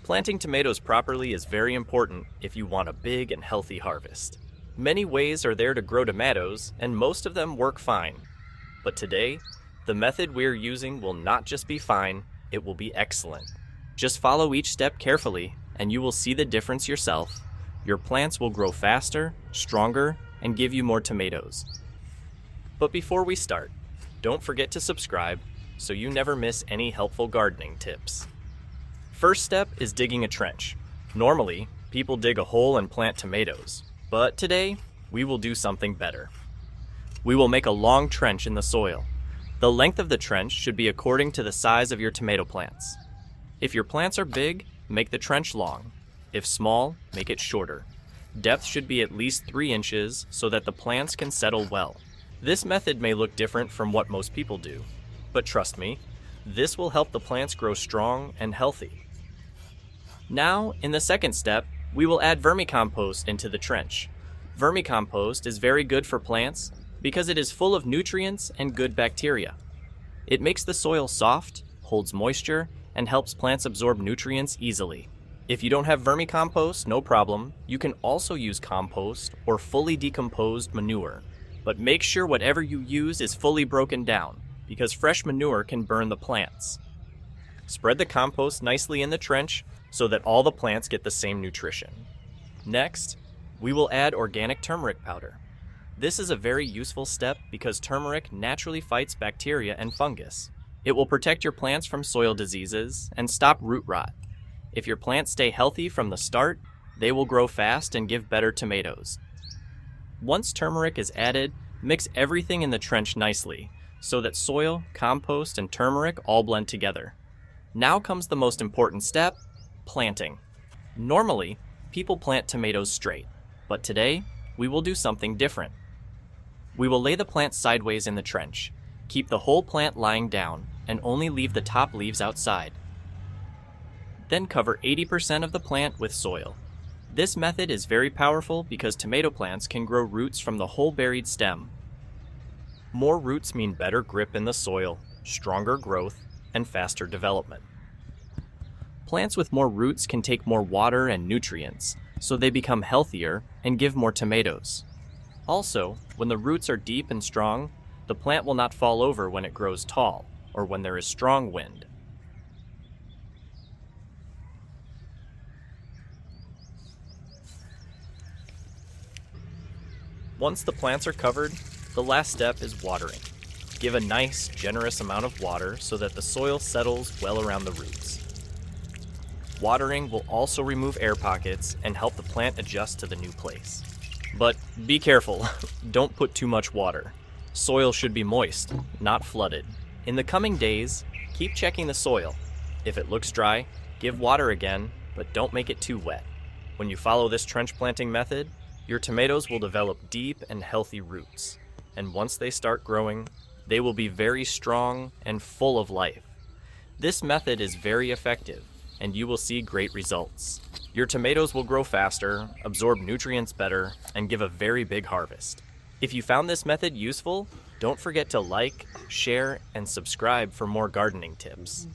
Planting tomatoes properly is very important if you want a big and healthy harvest. Many ways are there to grow tomatoes, and most of them work fine. But today, the method we're using will not just be fine, it will be excellent. Just follow each step carefully, and you will see the difference yourself. Your plants will grow faster, stronger, and give you more tomatoes. But before we start, don't forget to subscribe so you never miss any helpful gardening tips. First step is digging a trench. Normally, people dig a hole and plant tomatoes, but today, we will do something better. We will make a long trench in the soil. The length of the trench should be according to the size of your tomato plants. If your plants are big, make the trench long. If small, make it shorter. Depth should be at least 3 inches so that the plants can settle well. This method may look different from what most people do, but trust me, this will help the plants grow strong and healthy. Now, in the second step, we will add vermicompost into the trench. Vermicompost is very good for plants because it is full of nutrients and good bacteria. It makes the soil soft, holds moisture, and helps plants absorb nutrients easily. If you don't have vermicompost, no problem. You can also use compost or fully decomposed manure. But make sure whatever you use is fully broken down, because fresh manure can burn the plants. Spread the compost nicely in the trench so that all the plants get the same nutrition. Next, we will add organic turmeric powder. This is a very useful step because turmeric naturally fights bacteria and fungus. It will protect your plants from soil diseases and stop root rot. If your plants stay healthy from the start, they will grow fast and give better tomatoes. Once turmeric is added, mix everything in the trench nicely so that soil, compost, and turmeric all blend together. Now comes the most important step, planting. Normally, people plant tomatoes straight, but today, we will do something different. We will lay the plant sideways in the trench, keep the whole plant lying down, and only leave the top leaves outside. Then cover 80% of the plant with soil. This method is very powerful because tomato plants can grow roots from the whole buried stem. More roots mean better grip in the soil, stronger growth, and faster development. Plants with more roots can take more water and nutrients, so they become healthier and give more tomatoes. Also, when the roots are deep and strong, the plant will not fall over when it grows tall or when there is strong wind. Once the plants are covered, the last step is watering. Give a nice, generous amount of water so that the soil settles well around the roots. Watering will also remove air pockets and help the plant adjust to the new place. But be careful, don't put too much water. Soil should be moist, not flooded. In the coming days, keep checking the soil. If it looks dry, give water again, but don't make it too wet. When you follow this trench planting method, your tomatoes will develop deep and healthy roots. And once they start growing, they will be very strong and full of life. This method is very effective, and you will see great results. Your tomatoes will grow faster, absorb nutrients better, and give a very big harvest. If you found this method useful, don't forget to like, share, and subscribe for more gardening tips.